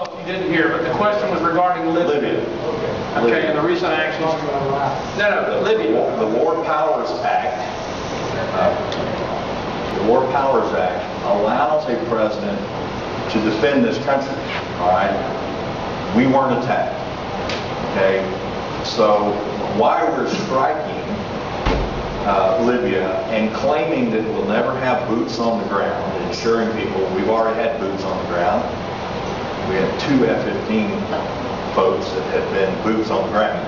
You didn't hear, but the question was regarding Libya. Okay, and the recent actions. No, Libya. The War Powers Act. The War Powers Act allows a president to defend this country. All right. We weren't attacked. Okay. So why we're striking Libya and claiming that we'll never have boots on the ground, and assuring people we've already had boots on the ground. We had 2 F-15 folks that had been boots on the ground,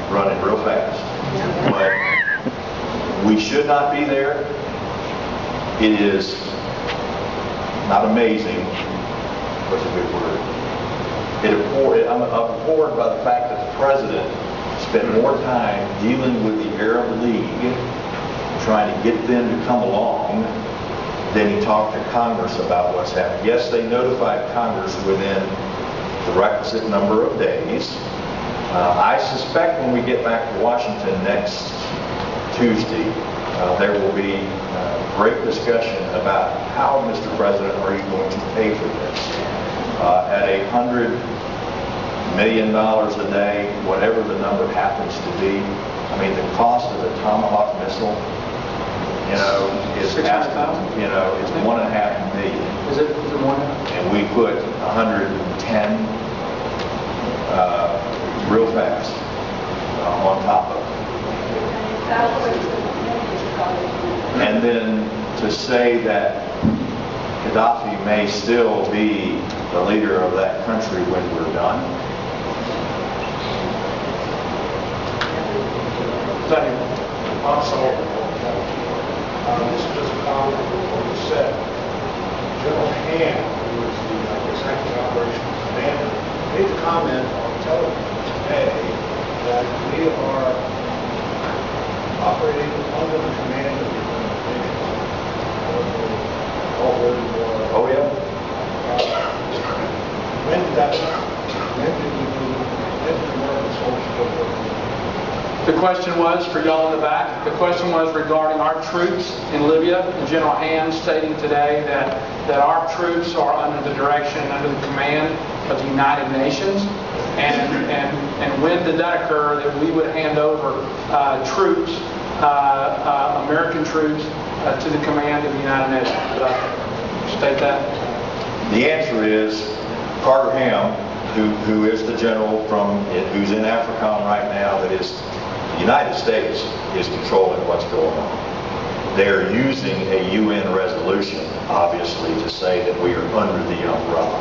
running real fast. But we should not be there. It is not amazing. What's a good word? I'm abhorred by the fact that the president spent more time dealing with the Arab League, trying to get them to come along, then he talked to Congress about what's happened. Yes, they notified Congress within the requisite number of days. I suspect when we get back to Washington next Tuesday, there will be great discussion about how, Mr. President, are you going to pay for this? At $100 million a day, whatever the number happens to be, I mean, the cost of the Tomahawk missile, is it's $1.5 million. Is it more? And we put 110 real fast on top of it. And then to say that Gaddafi may still be the leader of that country when we're done. This is just a comment on what you said. General Hand, who is the executive operations commander, made a comment on television today that we are operating under the command of the United Nations. Oh, yeah. When did that happen? When did American soldiers go to war? The question was, for y'all in the back, the question was regarding our troops in Libya, and General Hand stating today that our troops are under the direction, under the command of the United Nations, and when did that occur that we would hand over troops, American troops, to the command of the United Nations? Did I state that? The answer is Carter Ham, who is the general who's in AFRICOM right now, that is the United States is controlling what's going on. They're using a UN resolution, obviously, to say that we are under the umbrella.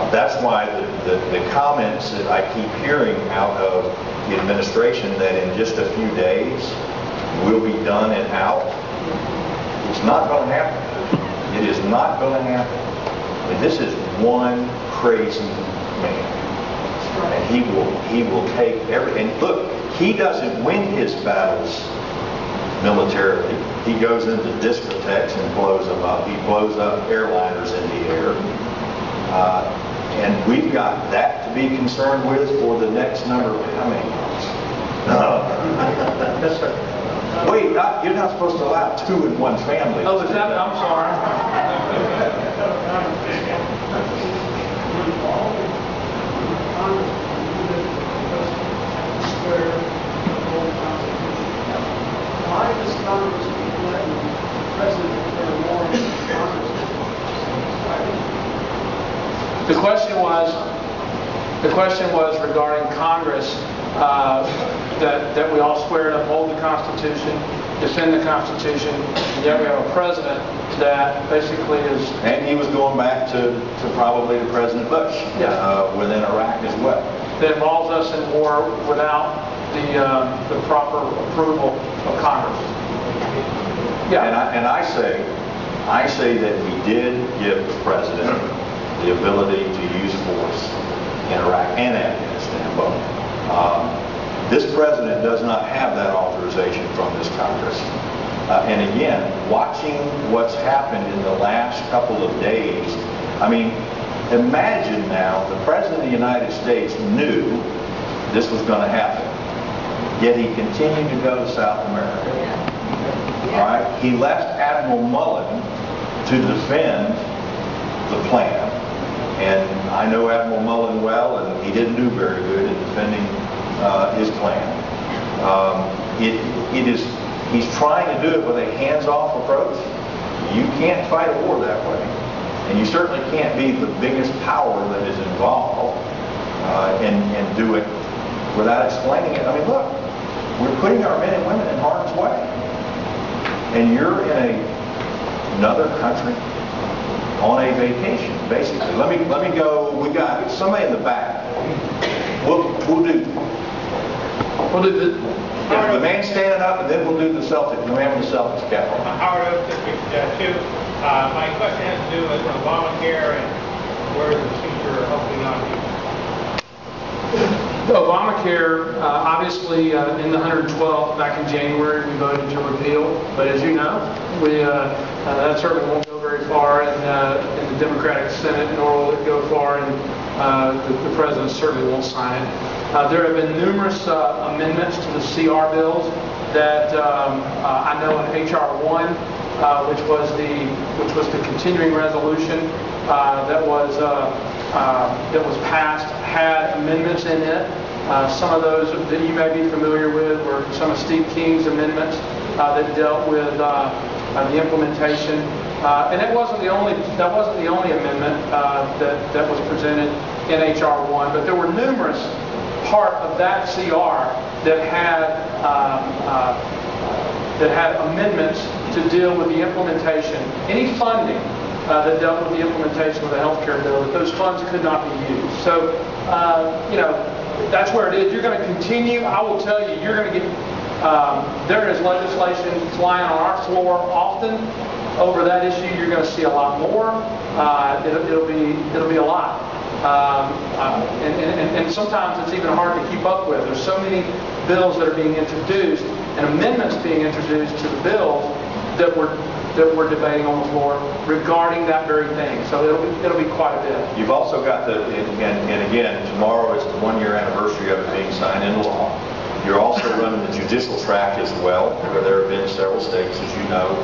That's why the comments that I keep hearing out of the administration that in just a few days we'll be done and out, it's not going to happen. It is not going to happen. I mean, this is one crazy man. And he will take everything. And look, he doesn't win his battles militarily. He goes into discotheques and blows them up. He blows up airliners in the air. And we've got that to be concerned with for the next number of how many months? Wait, you're not supposed to allow 2 in one family. Oh, is that? I'm sorry. Why does Congress keep letting the President declare war on Congress? The question was regarding Congress, that we all swear to uphold the Constitution, defend the Constitution, and yet we have a president that basically is... And he was going back to probably to President Bush within Iraq as well. That involves us in war without the proper approval of Congress. Yeah. And I say that we did give the president the ability to use force in Iraq and Afghanistan both. This president does not have that authorization from this Congress. And again, watching what's happened in the last couple of days, I mean, imagine now the President of the United States knew this was going to happen, yet he continued to go to South America. All right? He left Admiral Mullen to defend the plan. And I know Admiral Mullen well, and he didn't do very good in defending his plan. He's trying to do it with a hands-off approach. You can't fight a war that way. And you certainly can't be the biggest power that is involved and do it without explaining it. I mean, look, we're putting our men and women in harm's way. And you're in another country on a vacation, basically. Let me go. We got somebody in the back. We'll do the man standing up, and then we'll do the Celtics. The man with the Celtics cap on. Howard Oak District 2. My question has to do with Obamacare and where the future hopefully not be. Obamacare, obviously, in the 112th back in January, we voted to repeal. But as you know, that certainly won't go very far in the Democratic Senate, nor will it go far in the President certainly won't sign it. There have been numerous amendments to the CR bills that I know in H.R. 1, which was the continuing resolution that was passed, had amendments in it. Some of those that you may be familiar with were some of Steve King's amendments that dealt with the implementation. And that wasn't the only amendment that was presented in H.R. 1, but there were numerous part of that CR that had amendments to deal with the implementation. Any funding that dealt with the implementation of the health care bill, that those funds could not be used. So, that's where it is. You're going to continue. I will tell you, you're going to get, there is legislation flying on our floor often over that issue. You're going to see a lot more. It'll be a lot. And sometimes it's even hard to keep up with. There's so many bills that are being introduced and amendments being introduced to the bills that we're debating on the floor regarding that very thing. So it'll be quite a bit. You've also got and again, tomorrow is the 1-year anniversary of it being signed into law. You're also running the judicial track as well, where there have been several states, as you know,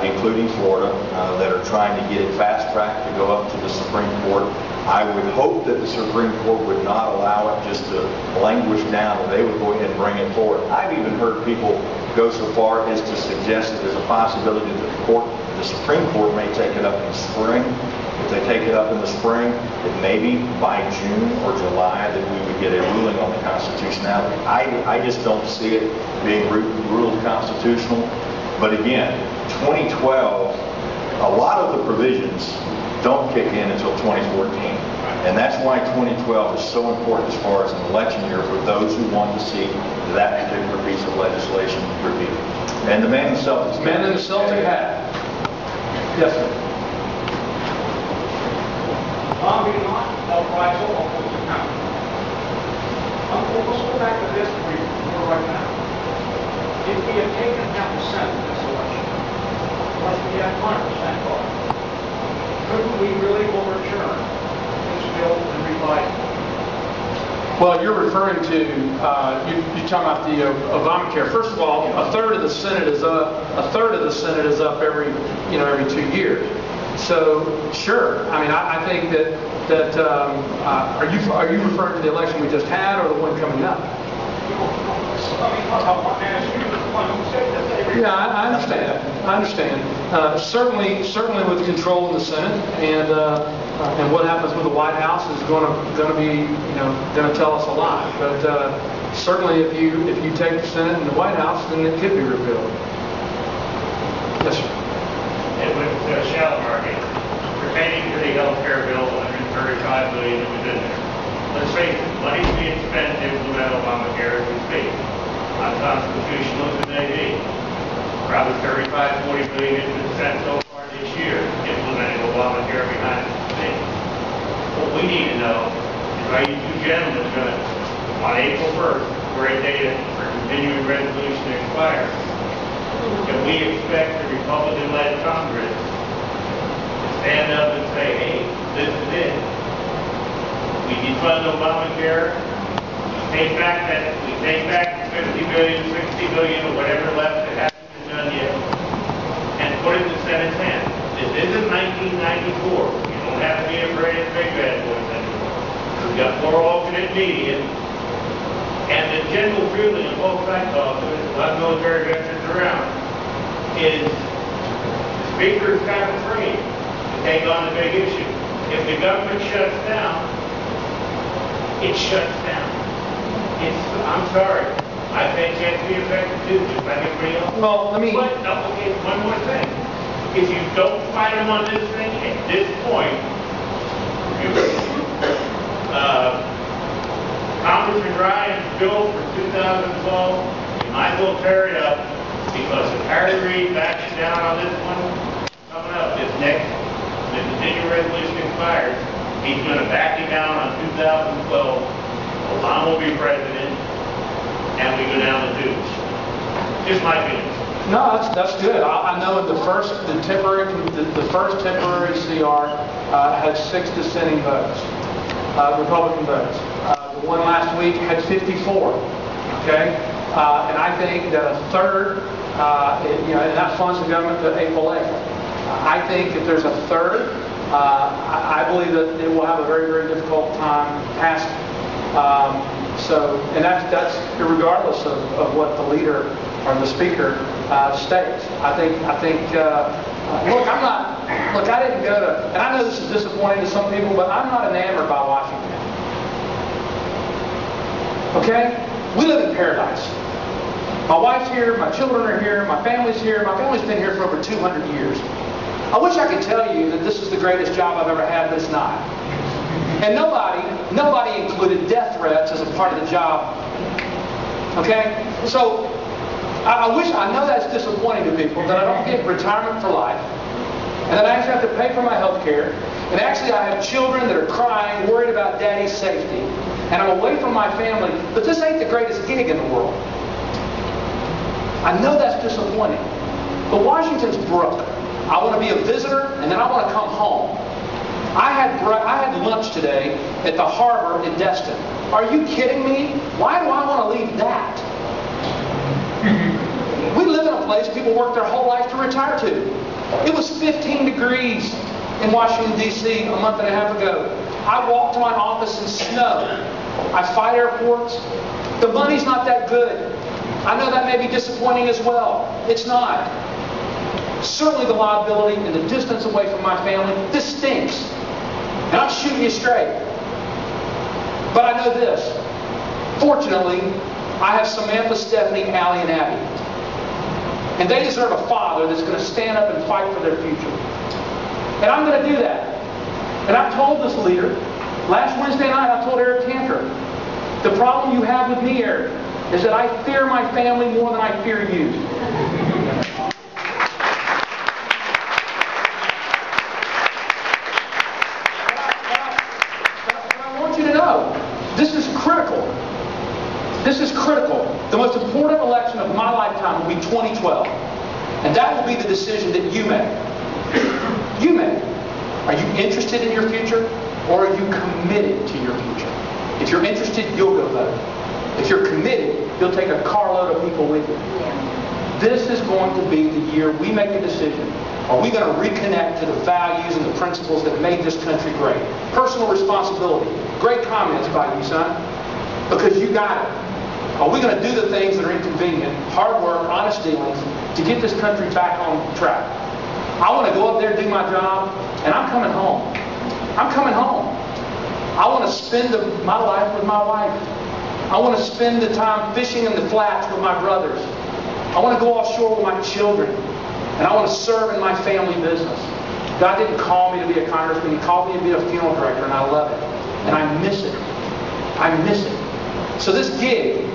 including Florida, that are trying to get it fast-tracked to go up to the Supreme Court. I would hope that the Supreme Court would not allow it just to languish down, and they would go ahead and bring it forward. I've even heard people go so far as to suggest that there's a possibility that the Supreme Court may take it up in spring. If they take it up in the spring, that maybe by June or July that we would get a ruling on the constitutionality. I just don't see it being ruled constitutional. But again, 2012, a lot of the provisions don't kick in until 2014. And that's why 2012 is so important as far as an election year for those who want to see that particular piece of legislation repealed. And the man in the Celtics. Man in the Celtic hat. Yes, sir. Let's go back to this right now. If we had taken 10% of this election, unless we had 100% vote, couldn't we really overturn this bill and revise it? Well, you're referring to, you're talking about the Obamacare. First of all, a third of the Senate is up every 2 years. So, sure. I mean, I think that are you referring to the election we just had or the one coming up? Yeah, I understand. Certainly with control in the Senate and what happens with the White House is going to tell us a lot. But certainly if you take the Senate and the White House, then it could be repealed. Yes, sir. And with Shalimar, pertaining to the health care bill, $135 billion that was in there. Let's face it, money's being spent to implement Obamacare as we speak. Unconstitutional as it may be. Probably $35-40 billion has been spent so far this year implementing Obamacare behind the scenes. What we need to know is, are you two gentlemen going to, on April 1st, where a date for continuing resolution to expire, can we expect the Republican-led Congress to stand up and say, hey, this is it. We defund Obamacare, we take back the $50 billion, $60 billion, or whatever left that hasn't been done yet, and put it in the Senate's hands. This isn't 1994. You don't don't have to be afraid of big bad boys anymore. We've got more alternate media. And the general feeling of both sides of it, a lot of military veterans around, is the speaker's kind of afraid to take on the big issue. If the government shuts down, it shuts down. I'm sorry. I think it has to be effective too, just like everybody else. Well, let me... But, okay, one more thing. If you don't fight them on this thing at this point, Congressman Ryan's bill for 2012, you might as well tear it up, because if Harry Reid backs down on this one, coming up, this next, the continuing resolution expires, he's going to back it down on 2012. Obama will be president, and we go down the tubes. Just my feelings. No, that's good. I know the first temporary CR had 6 dissenting votes, Republican votes. The one last week had 54. Okay, and I think that a third, and that funds the government to April 8th. I think if there's a third, I believe that it will have a very, very difficult time passing. And that's regardless of what the leader or the speaker states. I think. Look, I didn't go to, and I know this is disappointing to some people, but I'm not enamored by Washington. Okay, we live in paradise. My wife's here, my children are here, my family's here. My family's been here for over 200 years. I wish I could tell you that this is the greatest job I've ever had, but it's not. And nobody included death threats as a part of the job. Okay? So, I know that's disappointing to people, that I don't get retirement for life, and that I actually have to pay for my health care, and actually I have children that are crying, worried about daddy's safety, and I'm away from my family, but this ain't the greatest gig in the world. I know that's disappointing, but Washington's broke. I want to be a visitor, and then I want to come home. I had lunch today at the harbor in Destin. Are you kidding me? Why do I want to leave that? We live in a place people work their whole life to retire to. It was 15 degrees in Washington, D.C. a month and a half ago. I walked to my office in snow. I fight airports. The money's not that good. I know that may be disappointing as well. It's not. Certainly the liability and the distance away from my family, this stinks. And I'm shooting you straight. But I know this. Fortunately, I have Samantha, Stephanie, Allie, and Abby. And they deserve a father that's going to stand up and fight for their future. And I'm going to do that. And I told this leader, last Wednesday night I told Eric Cantor, the problem you have with me, Eric, is that I fear my family more than I fear you. This is critical. This is critical. The most important election of my lifetime will be 2012. And that will be the decision that you make. You make. Are you interested in your future, or are you committed to your future? If you're interested, you'll go vote. If you're committed, you'll take a carload of people with you. This is going to be the year we make a decision. Are we going to reconnect to the values and the principles that made this country great? Personal responsibility. Great comments by you, son. Because you got it. Are we going to do the things that are inconvenient, hard work, honest dealings, to get this country back on track? I want to go up there and do my job, and I'm coming home. I'm coming home. I want to spend my life with my wife. I want to spend the time fishing in the flats with my brothers. I want to go offshore with my children. And I want to serve in my family business. God didn't call me to be a congressman. He called me to be a funeral director, and I love it. And I miss it. I miss it. So this gig,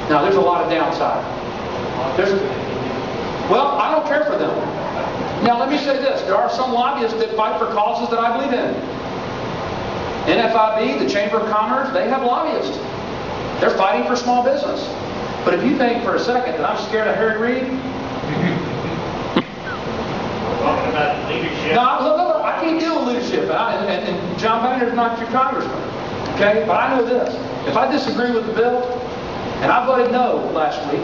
now there's a lot of downside. Well, I don't care for them. Now let me say this. There are some lobbyists that fight for causes that I believe in. NFIB, the Chamber of Commerce, they have lobbyists. They're fighting for small business. But if you think for a second that I'm scared of Harry Reid, Talking about leadership. no, look, I can't deal with leadership, and John Boehner's not your congressman. Okay, but I know this: if I disagree with the bill, and I voted no last week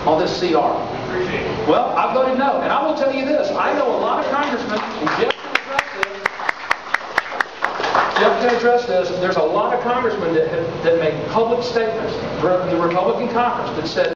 on this CR, Appreciate it. Well, I voted no, and I will tell you this, I know a lot of congressmen, and Jeff can address this, there's a lot of congressmen that made public statements during the Republican conference that said